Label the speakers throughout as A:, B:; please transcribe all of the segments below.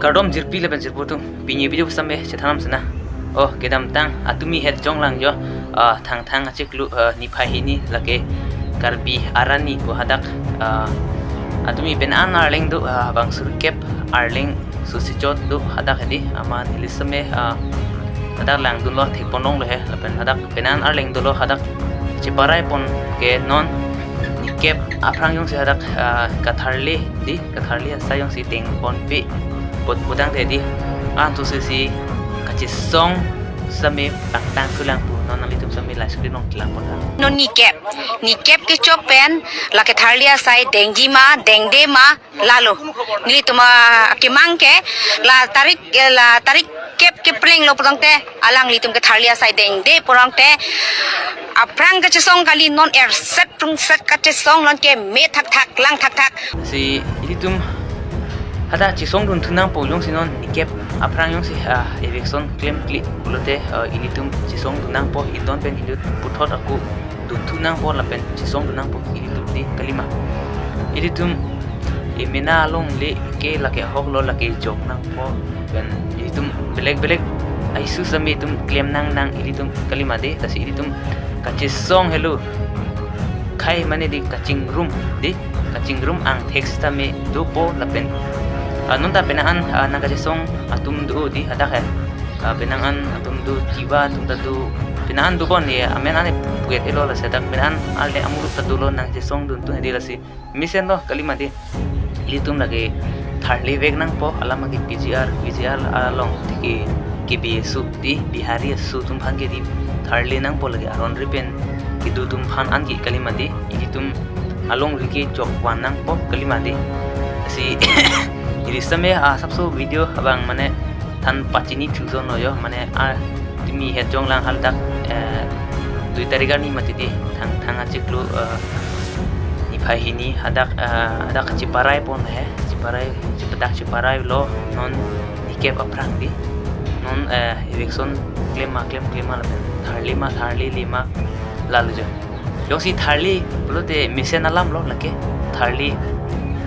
A: Kardom jirpi leben jirputu pinyi video sampe cethanam sana. Oh kedam tang atumi het jonglang jo thang thang achiklu nipahini lake karbi arani ko hadak atumi benan arling du bang surkep arling susichot du hadak hedi ama nilisame hadak lang du lo thekponong lo he lapen hadak benan arling du lo hadak chiparai pon ke non nikep aprang yong se hadak katharli sayong si teng pon pe bot budang tedi tu si kachisong sami tang kulang pu non nang itum sami live screen nong tilang pon
B: non nikep ke chopen la ke tharlia sai dengji ma dengde ma lalo nili tuma kimang ke la tarik kep ke pling lo putang te alang litum ke tharlia sai dengde porang te aprang ke chisong kali non air set ka chisong non ke me thak lang thak
A: si itum hada chisong dun tunang po yung sinon nikep aprang yung si eviction claim kli ulote ilitum chisong dunang po idon pen hidut puthot aku dun tunang po lapen chisong dunang po ilitum di kalima ilitum imena long le ke lake hok lo lake jok nang po pen ilitum belek aisu sami tum claim nang ilitum kalima de tasi ilitum kachisong hello kai mane di kaching room ang text tame do po lapen non ta penaan nagasong atum do di hadak penaan atum do jiwa tum du penaan do bon ye amen ane puet elo la sedak penaan alde amuru tadulo nang jesong dun tu hedi lasi misen lo kalima di ilitum lagi tharli veg nang po alama ki pgr along tiki kibi su di bihari su tum phange di tharli nang po lagi aron ripen kidu tum phan an ki kalima di ilitum along riki jokwan nang po kalima di si jadi sampai sabso video abang mana tan pacini tuzo noyo mana timi het jonglang haldak 2 tariga ni mati di thang achiklu ni phahini hadak ciparai pon he ciparai lo non nikep aprang di non eviction claim la tharli lima lalu jo yung si tharli pulote mission alam lo lake tharli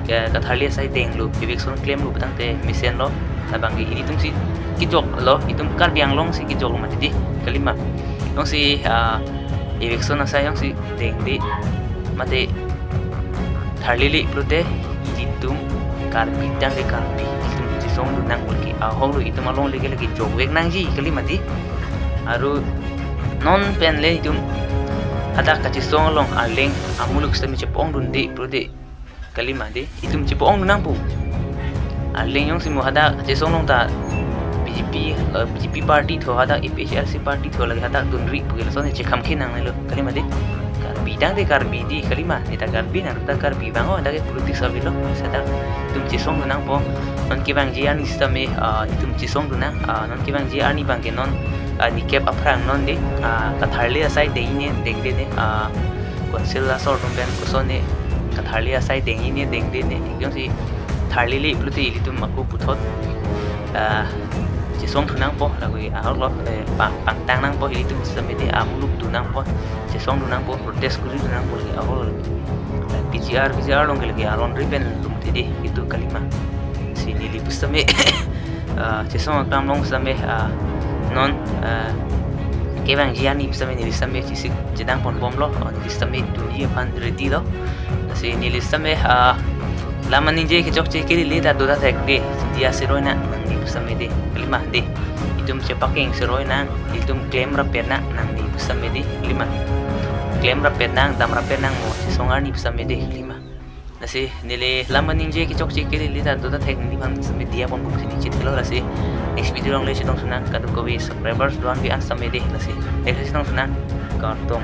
A: katharlia sai deng lu eviction claim lu batang te misen lo labang ini tum si kijok lo itum kar biang long si kijok mati di kalima yung si eviction na sayang si deng di mate tharlili plute itum kar bidang de karpi itum si song lu nang ulki ahong lu itum along lagi jok wek nang ji kalima di aru non pen le itum ada kaci song long aleng amuluk sami cepong dundi plute kalima de itum cipong nang pu aleng yung simu hada jesong nong ta BJP party tho hada APHRC party tho lagi hada dunri pugel so ne chekam khin nang lo kalima de kar bidang de kar bidi kalima eta kar bin ar ta kar bi bango ada ke politik sabilo sada itum jesong nang po non ki bang ji ani sisteme itum jesong nang non ki bang ji ani bang ke non nikep aprang non de katharli asai de ine dengde ne konsela sor dum ben kusone katharlia sai dengi ne dengde ne yung si tharli li blute ilitum aku puthot jesong thunang po lagui lo pang tang nang po ilitum samete amuluk tunang po jesong tunang po protest kuri tunang po lagi ahol pgr long lagi aron riben lum tedi itu kalima si lili pusame jesong akam long same non kebang jiani pusame ni same si jedang pon bom lo ni same dunia pan ready lo si nilis sampai laman ninja ke jok cekili lida doda tekde dia seroina nang di pusame de lima de itum cepaking seroina itum claim rapena nang di pusame de lima claim rapena dam rapena mo songar ni pusame de lima nasi nile laman ninja ke jok cekili lida doda tek ni pan pusame dia pon buku sini cetelo nasi next video long le cetong sunan kadu kowe subscribers doan bi an same de nasi next cetong sunan kartong